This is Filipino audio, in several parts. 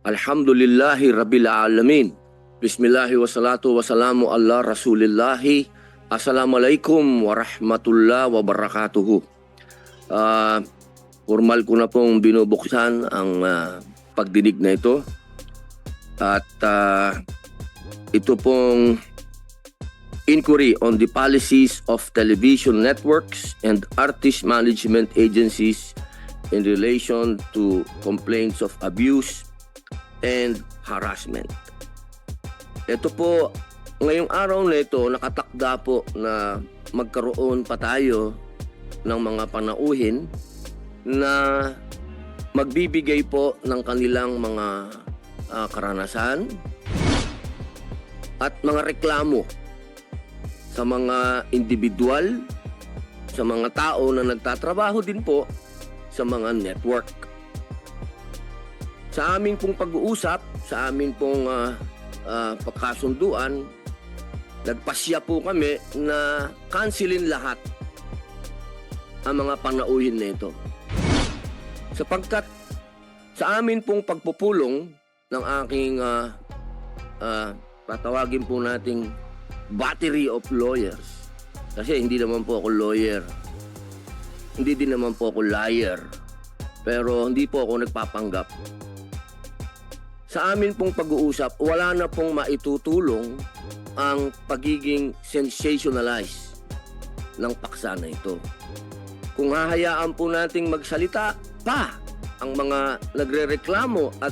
Alhamdulillahi Rabbil Alamin. Bismillahi wassalatu wassalamu ala Rasulillahi. Assalamualaikum warahmatullahi wabarakatuhu. Formal ko na pong binubuksan ang pagdinig na ito. At ito pong inquiry on the policies of television networks and artist management agencies in relation to complaints of abuse and harassment. Ito po, ngayong araw na ito, nakatakda po na magkaroon pa tayo ng mga panauhin na magbibigay po ng kanilang mga karanasan at mga reklamo sa mga individual, sa mga tao na nagtatrabaho din po sa mga network. Sa amin pong pag-uusap, sa amin pong pagkasunduan, nagpasya po kami na cancelin lahat ang mga panauhin na ito. Sapagkat sa amin pong pagpupulong ng aking tatawagin po nating battery of lawyers, kasi hindi naman po ako lawyer, hindi din naman po ako liar, pero hindi po ako nagpapanggap. Sa amin pong pag-uusap, wala na pong maitutulong ang pagiging sensationalized ng paksa na ito. Kung hahayaan po nating magsalita pa ang mga nagrereklamo at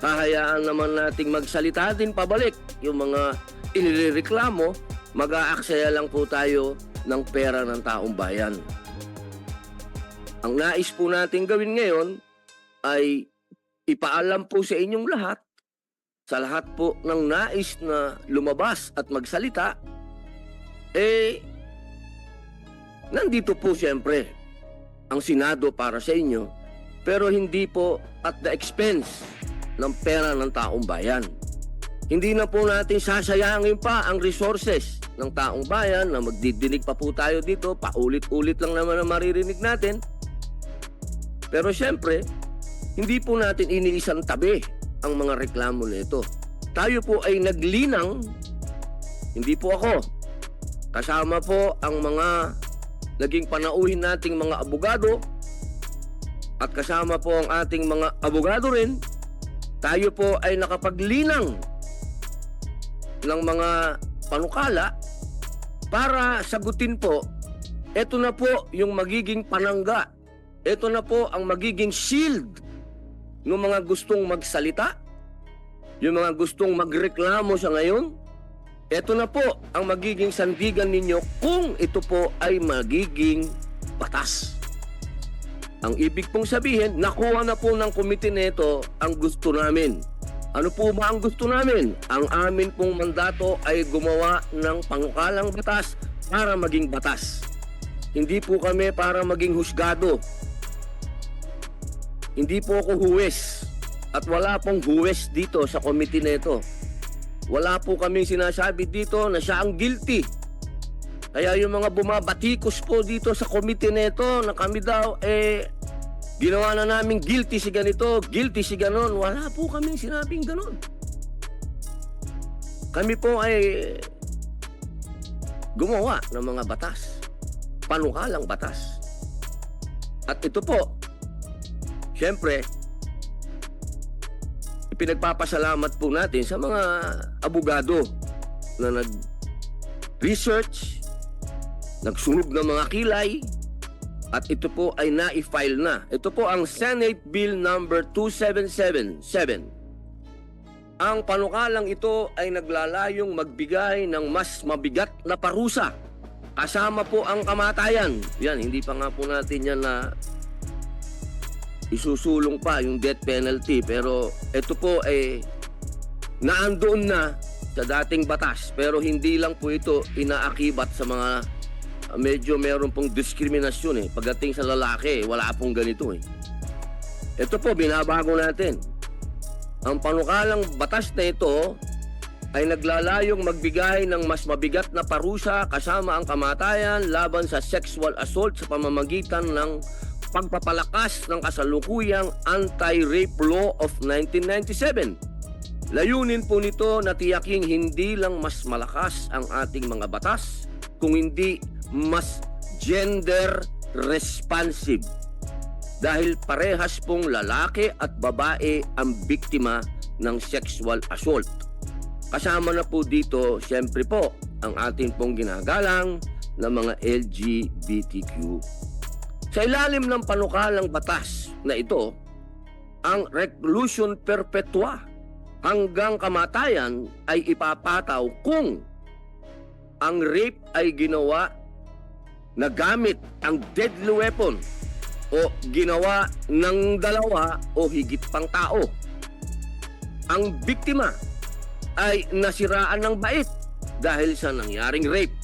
hahayaan naman nating magsalita din pabalik yung mga inireklamo, mag-aaksaya lang po tayo ng pera ng taong bayan. Ang nais po nating gawin ngayon ay ipaalam po sa inyong lahat, sa lahat po ng nais na lumabas at magsalita, nandito po siyempre ang Senado para sa inyo, pero hindi po at the expense ng pera ng taong bayan. Hindi na po natin sasayangin pa ang resources ng taong bayan na magdidinig pa po tayo dito, paulit-ulit lang naman ang maririnig natin. Pero siyempre, hindi po natin iniisang tabi ang mga reklamo nito. Tayo po ay naglinang, hindi po ako. Kasama po ang mga naging panauhin nating mga abogado at kasama po ang ating mga abogado rin. Tayo po ay nakapaglinang ng mga panukala para sagutin po, ito na po yung magiging panangga. Ito na po ang magiging shield ng mga gustong magsalita, yung mga gustong magreklamo sa ngayon. Ito na po ang magiging sandigan ninyo kung ito po ay magiging batas. Ang ibig pong sabihin, nakuha na po ng komite nito ang gusto namin. Ano po ba ang gusto namin? Ang amin pong mandato ay gumawa ng panukalang batas para maging batas. Hindi po kami para maging husgado. Hindi po ako huwes at wala pong huwes dito sa komite nito. Wala po kaming sinasabi dito na siya ang guilty. Kaya yung mga bumabatikos po dito sa komite nito na kami daw ginawa na namin guilty si ganito, guilty si ganon. Wala po kaming sinabing ganon. Kami po ay gumawa ng mga batas, panukalang batas. At ito po, siyempre, ipinagpapasalamat po natin sa mga abogado na nag-research, nagsunog ng mga kilay, at ito po ay na-file na. Ito po ang Senate Bill number 2777. Ang panukalang ito ay naglalayong magbigay ng mas mabigat na parusa. Kasama po ang kamatayan. Yan, hindi pa nga po natin yan na isusulong pa yung death penalty, pero ito po ay naandoon na sa dating batas, pero hindi lang po ito inaakibat sa mga medyo meron pong diskriminasyon pagdating sa lalaki, wala pong ganito Ito po binabago natin. Ang panukalang batas na ito ay naglalayong magbigay ng mas mabigat na parusa kasama ang kamatayan laban sa sexual assault sa pamamagitan ng pagpapalakas ng kasalukuyang Anti-Rape Law of 1997. Layunin po nito na tiyaking hindi lang mas malakas ang ating mga batas, kung hindi mas gender responsive. Dahil parehas pong lalaki at babae ang biktima ng sexual assault. Kasama na po dito, siyempre po, ang ating pong ginagalang na mga LGBTQ. Sa ilalim ng panukalang batas na ito, ang reclusion perpetua hanggang kamatayan ay ipapataw kung ang rape ay ginawa na gamit ang deadly weapon o ginawa ng dalawa o higit pang tao. Ang biktima ay nasiraan ng bait dahil sa nangyaring rape.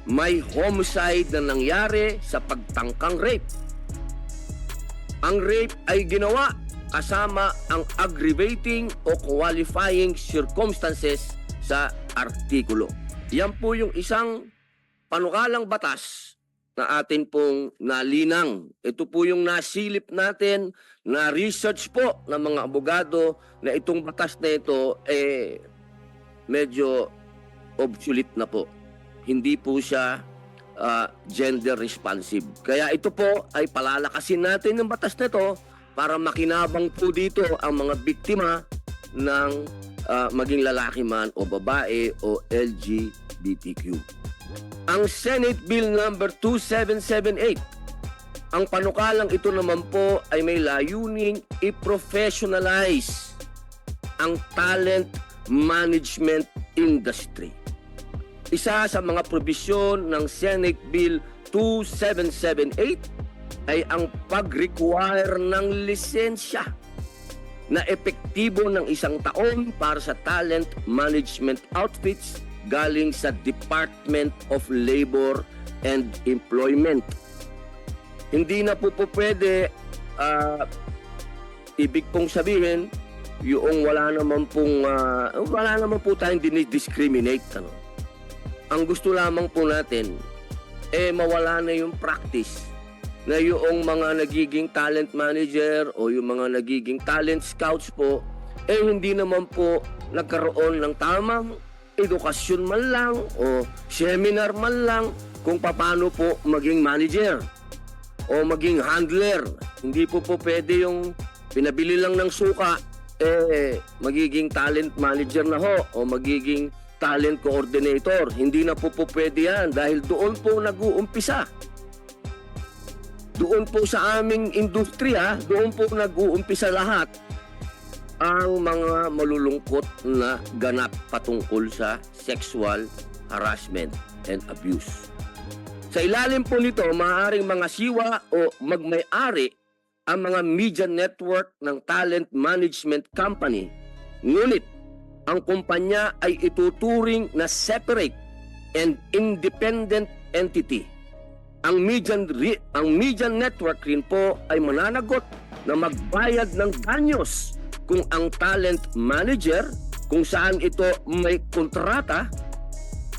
May homicide na nangyari sa pagtangkang rape. Ang rape ay ginawa kasama ang aggravating o qualifying circumstances sa artikulo. Yan po yung isang panukalang batas na atin pong nalinang. Ito po yung nasilip natin, na research po ng mga abogado na itong batas na ito medyo obsolete na po. Hindi po siya gender responsive. Kaya ito po ay palalakasin natin ng batas na ito para makinabang po dito ang mga biktima ng maging lalaki man o babae o LGBTQ. Ang Senate Bill number 2778, ang panukalang ito naman po ay may layuning i-professionalize ang talent management industry. Isa sa mga probisyon ng Senate Bill 2778 ay ang pag-require ng lisensya na epektibo ng 1 taon para sa talent management outfits galing sa Department of Labor and Employment. Hindi na po pwede, ibig pong sabihin, yung wala naman po tayong dinidiscriminate. Ang gusto lamang po natin, mawala na yung practice na yung mga nagiging talent manager o yung mga nagiging talent scouts po, hindi naman po nagkaroon ng tamang edukasyon man lang o seminar man lang kung paano po maging manager o maging handler. Hindi po pwede yung pinabili lang ng suka, magiging talent manager na ho o magiging talent coordinator. Hindi na po pwede yan dahil doon po nag-uumpisa. Doon po sa aming industriya, doon po nag-uumpisa lahat ang mga malulungkot na ganap patungkol sa sexual harassment and abuse. Sa ilalim po nito, maaaring mga siwa o magmay-ari ang mga media network ng talent management company. Ngunit, ang kumpanya ay ituturing na separate and independent entity. Ang media network rin po ay mananagot na magbayad ng danyos kung ang talent manager, kung saan ito may kontrata,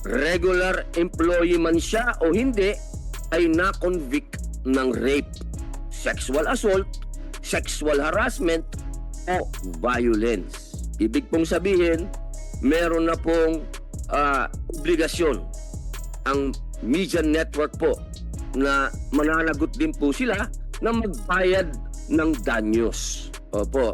regular employee man siya o hindi, ay na-convict ng rape, sexual assault, sexual harassment o violence. Ibig pong sabihin, meron na pong obligasyon ang media network po na mananagot din po sila na magbayad ng danyos. Opo,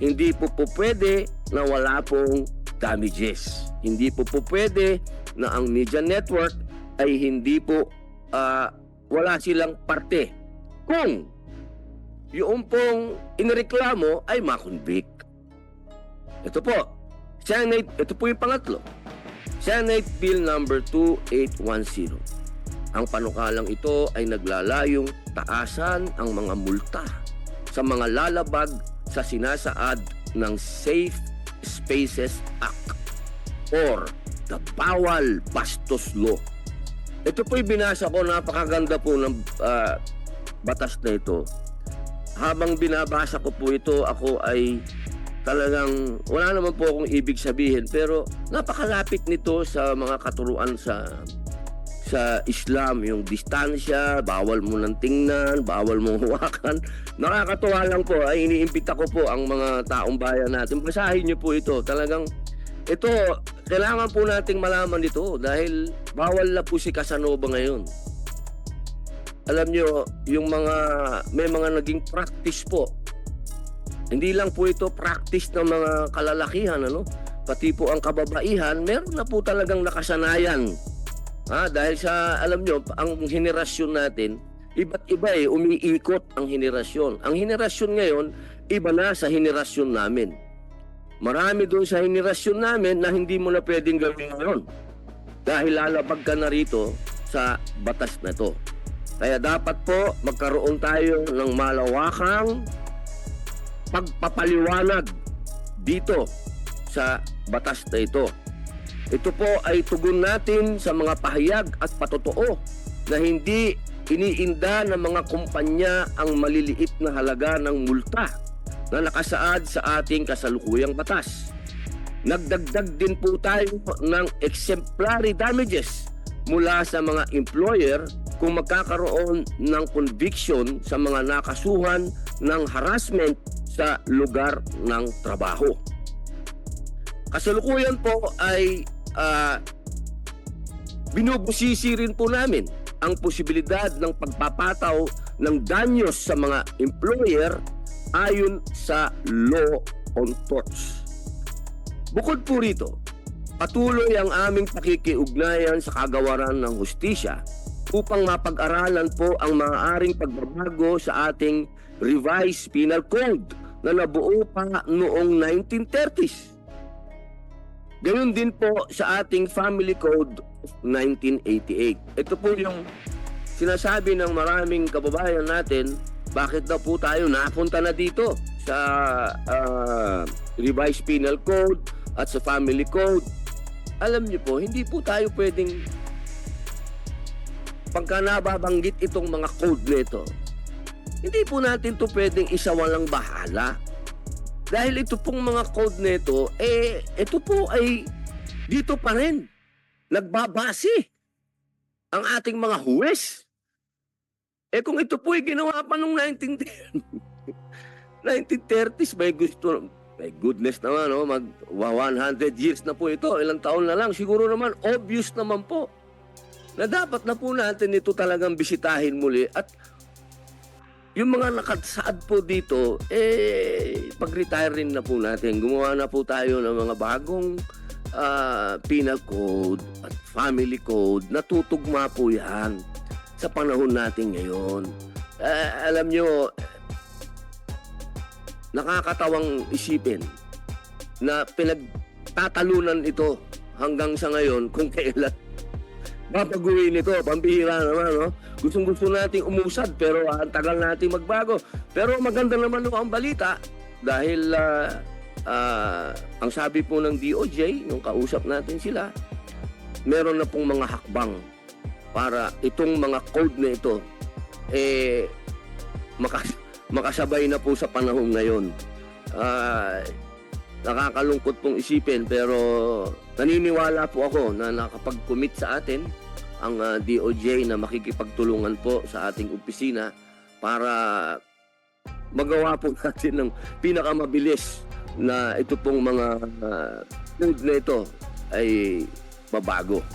hindi po pwede na wala pong damages. Hindi po pwede na ang media network ay hindi po wala silang parte kung yung pong inireklamo ay makonvict. Ito po, ito po yung pangatlo. Senate Bill number 2810. Ang panukalang ito ay naglalayong taasan ang mga multa sa mga lalabag sa sinasaad ng Safe Spaces Act or the Bawal Bastos Law. Ito po'y binasa ko, napakaganda po ng batas na ito. Habang binabasa ko po ito, ako ay talagang wala naman po akong ibig sabihin, pero napakalapit nito sa mga katuruan sa sa Islam yung distansya, bawal mo nang tingnan, bawal mong hawakan. Nakakatuwa lang po, ay iniimbita ko po ang mga taong bayan natin. Basahin niyo po ito. Talagang ito, kailangan po nating malaman ito dahil bawal na po si Casanova ngayon. Alam niyo, yung may mga naging practice po. Hindi lang po ito practice ng mga kalalakihan, ano? Pati po ang kababaihan, meron na po talagang nakasanayan. Dahil sa, alam nyo, ang henerasyon natin, iba't iba umiikot ang henerasyon. Ang henerasyon ngayon, iba na sa henerasyon namin. Marami doon sa henerasyon namin na hindi mo na pwedeng gawin ngayon. Dahil lalabag ka na rito sa batas na to. Kaya dapat po magkaroon tayo ng malawakang pagpapaliwanag dito sa batas na ito. Ito po ay tugon natin sa mga pahayag at patotoo na hindi iniinda ng mga kumpanya ang maliliit na halaga ng multa na nakasaad sa ating kasalukuyang batas. Nagdagdag din po tayo ng exemplary damages mula sa mga employer kung magkakaroon ng conviction sa mga nakasuhan ng harassment sa lugar ng trabaho. Kasalukuyan po ay binubusisi rin po namin ang posibilidad ng pagpapataw ng danyos sa mga employer ayon sa law on torts. Bukod po rito, patuloy ang aming pakikiugnayan sa kagawaran ng hustisya upang mapag-aralan po ang maaaring pagbabago sa ating revised penal code na nabuo pa noong 1930s. Gayon din po sa ating Family Code of 1988. Ito po yung sinasabi ng maraming kababayan natin, bakit daw po tayo napunta na dito sa Revised Penal Code at sa Family Code. Alam niyo po, hindi po tayo pwedeng pagka nababanggit itong mga code nito, hindi po natin to pwedeng isawalang bahala. Dahil ito pong mga code nito, ito po ay dito pa rin nagbabase ang ating mga huwes. Kung ito po ay ginawa pa noong 1930s, may goodness naman, no? Mag 100 years na po ito, ilang taon na lang. Siguro naman, obvious naman po na dapat na po natin ito talagang bisitahin muli at yung mga nakasaad po dito, pag-retire rin na po natin. Gumawa na po tayo ng mga bagong penal code at family code. Natutugma po yan sa panahon natin ngayon. Alam nyo, nakakatawang isipin na pinagtatalunan ito hanggang sa ngayon kung kailan babaguhin ito. Pambihira naman, no? Gustong-gusto nating umusad pero ang tagal nating magbago. Pero maganda naman ang balita dahil ang sabi po ng DOJ, nung kausap natin sila, meron na pong mga hakbang para itong mga code na ito makasabay na po sa panahon ngayon. Nakakalungkot pong isipin pero naniniwala po ako na nakapag-commit sa atin ang DOJ na makikipagtulungan po sa ating opisina para magawa po natin ng pinakamabilis na ito pong mga code na ito ay mabago.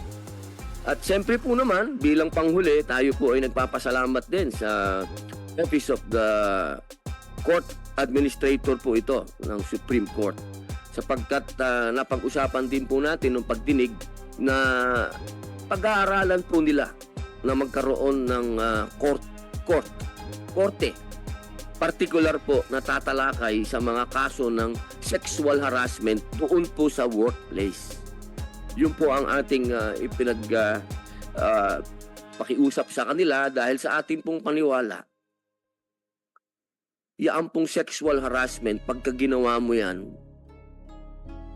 At siyempre po naman, bilang panghuli, tayo po ay nagpapasalamat din sa Office of the Court Administrator po ito ng Supreme Court sapagkat napag-usapan din po natin ng pagdinig na pag-aaralan po nila na magkaroon ng korte particular po na tatalakay sa mga kaso ng sexual harassment doon po sa workplace. Yun po ang ating pakiusap sa kanila dahil sa ating pong paniwala. Yan pong sexual harassment, pagka ginawa mo yan,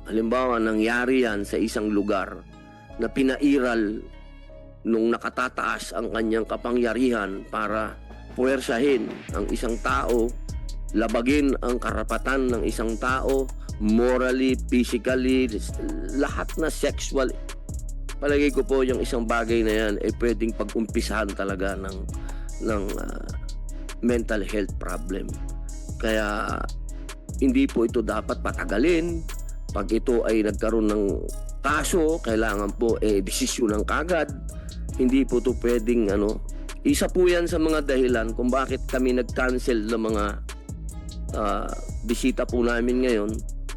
halimbawa nangyari yan sa isang lugar na pinairal nung nakatataas ang kanyang kapangyarihan para puwersahin ang isang tao, labagin ang karapatan ng isang tao, morally, physically, lahat na sexual palagay ko po yung isang bagay na yan ay pwedeng pag-umpisahan talaga ng mental health problem. Kaya hindi po ito dapat patagalin. Pag ito ay nagkaroon ng kaso, kailangan po desisyonan kagad. Hindi po ito pwedeng isa po yan sa mga dahilan kung bakit kami nag-cancel ng mga bisita po namin ngayon,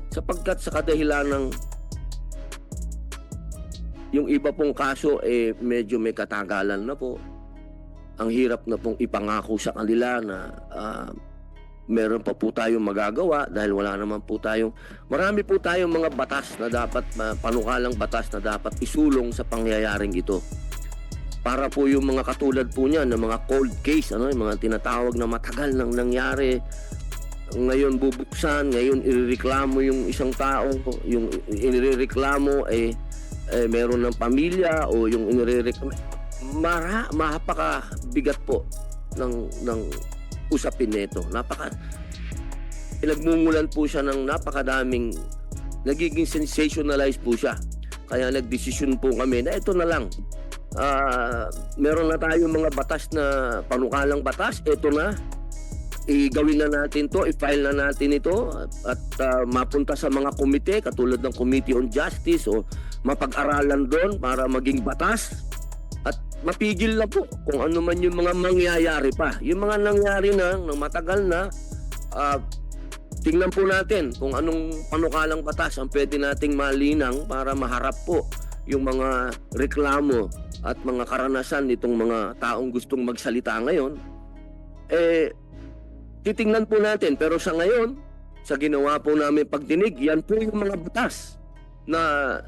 sapagkat sa kadahilan ng yung iba pong kaso medyo may katagalan na po. Ang hirap na pong ipangako sa kanila na meron pa po tayong magagawa dahil wala naman po marami po tayong mga batas na dapat, panukalang batas na dapat isulong sa pangyayaring ito. Para po yung mga katulad po niyan ng mga cold case, yung mga tinatawag na matagal nang nangyari, ngayon bubuksan, ngayon irereklamo yung isang tao, yung inireklamo meron ng pamilya o yung inireklamo, mapakabigat po ng usapin nito. Pinagmumulan po siya ng napakadaming, nagiging sensationalized po siya. Kaya nagdesisyon po kami na ito na lang. Meron na tayong mga batas na panukalang batas, ito na. Igawin na natin to, i-file na natin ito at mapunta sa mga komite katulad ng Committee on Justice o mapag-aralan doon para maging batas at mapigil na po kung ano man yung mga mangyayari pa. Yung mga nangyari na ng matagal na, tingnan po natin kung anong panukalang batas ang pwede nating malinang para maharap po yung mga reklamo at mga karanasan nitong mga taong gustong magsalita ngayon. Titingnan po natin, pero sa ngayon, sa ginawa po namin pagdinig, yan po yung mga batas na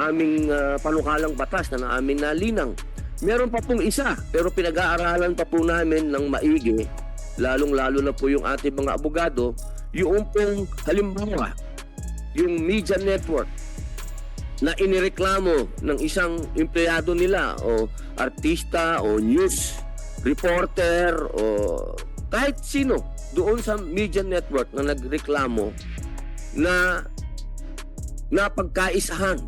aming panukalang batas na aming nalinang. Meron pa pong isa, pero pinag-aaralan pa po namin ng maigi, lalong-lalo na po yung ating mga abogado, yung pong halimbawa, yung media network na inireklamo ng isang empleyado nila o artista o news reporter o kahit sino doon sa media network na nagreklamo na napagkaisahan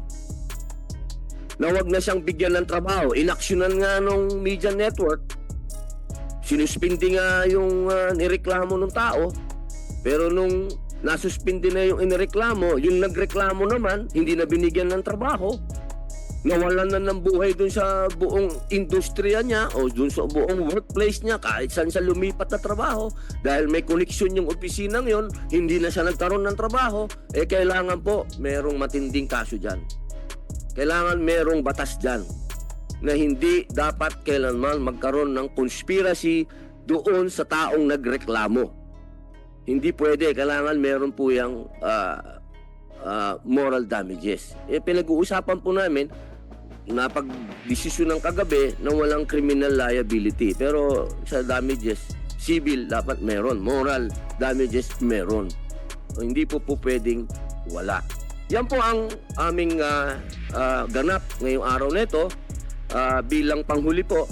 na wag na siyang bigyan ng trabaho. Inaksyonan nga nung media network, sinuspindi nga yung nireklamo ng tao, pero nung nasuspindi na yung inireklamo, yung nagreklamo naman hindi na binigyan ng trabaho, nawalan na ng buhay dun sa buong industriya niya o dun sa buong workplace niya, kahit saan siya lumipat na trabaho, dahil may koneksyon yung opisinang yon, hindi na siya nagkaroon ng trabaho. Kailangan po merong matinding kaso dyan. Kailangan merong batas dyan na hindi dapat kailanman magkaroon ng conspiracy doon sa taong nagreklamo. Hindi pwede. Kailangan meron po yung moral damages. Pinag-uusapan po namin napag-desisyon ng kagabi na walang criminal liability. Pero sa damages, civil dapat meron. Moral damages meron. Hindi po pwedeng wala. Yan po ang aming ganap ngayong araw na ito. Bilang panghuli po,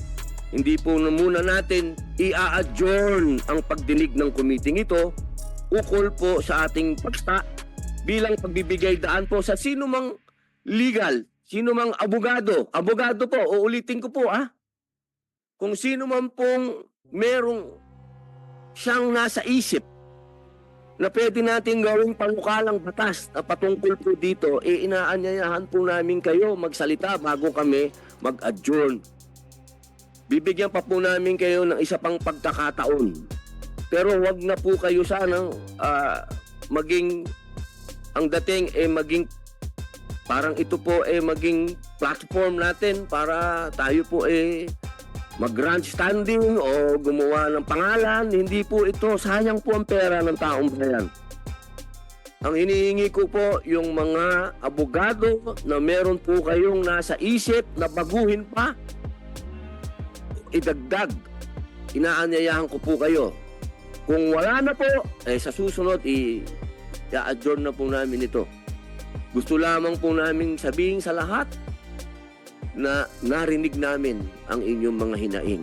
hindi po muna natin i-adjourn ang pagdinig ng committee ito ukol po sa ating pagsta bilang pagbibigay daan po sa sino mang legal, sino mang abogado. Abogado po, uulitin ko po kung sino man pong merong siyang nasa isip na pwede natin gawing panukalang batas na patungkol po dito, inaanyayahan po namin kayo magsalita bago kami mag-adjourn. Bibigyan pa po namin kayo ng isa pang pagkakataon. Pero wag na po kayo sanang maging, ang dating maging, parang ito po maging platform natin para tayo po mag-grandstanding o gumawa ng pangalan. Hindi po ito, sayang po ang pera ng taong bayan. Ang hinihingi ko po yung mga abogado na meron po kayong nasa isip na baguhin pa, idagdag. Inaanyayahan ko po kayo. Kung wala na po, sa susunod, i-adjourn na po namin ito. Gusto lamang po namin sabihin sa lahat na narinig namin ang inyong mga hinaing.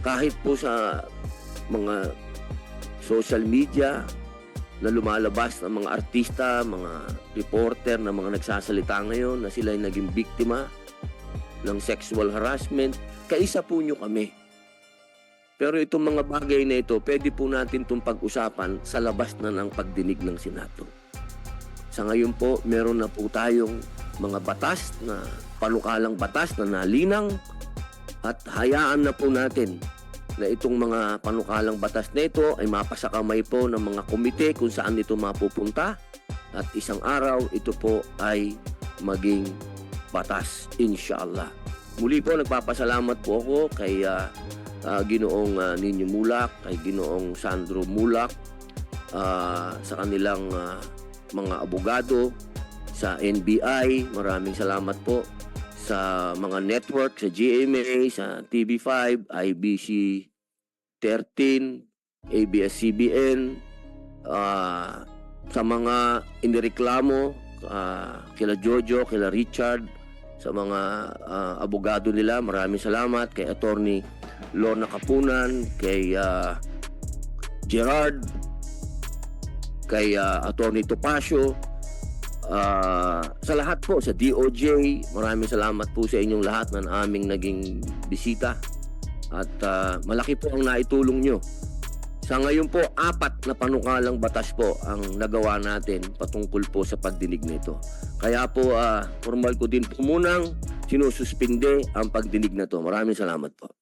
Kahit po sa mga social media, na lumalabas ng mga artista, mga reporter na mga nagsasalita ngayon na sila ay naging biktima ng sexual harassment, kaisa po nyo kami. Pero itong mga bagay na ito, pwede po natin itong pag-usapan sa labas na ng pagdinig ng Senado. Sa ngayon po, meron na po tayong mga batas na panukalang batas na nalinang at hayaan na po natin na itong mga panukalang batas na ito ay mapasakamay po ng mga komite kung saan ito mapupunta at isang araw ito po ay maging batas, inshallah. Muli po, nagpapasalamat po ako kay Ginoong Nino Mulak, kay Ginoong Sandro Mulak, sa kanilang mga abogado, sa NBI, maraming salamat po sa mga network, sa GMA, sa TV5, IBC 13, ABS-CBN, sa mga inireklamo, kila Jojo, kila Richard, sa mga abogado nila, maraming salamat. Kay Attorney Lorna Kapunan, kay Gerard, kay Attorney Topacio, sa lahat po, sa DOJ, maraming salamat po sa inyong lahat na aming naging bisita at malaki po ang naitulong nyo. Sa ngayon po, 4 na panukalang batas po ang nagawa natin patungkol po sa pagdinig nito. Kaya po, formal ko din po munang sinususpinde ang pagdinig na to. Maraming salamat po.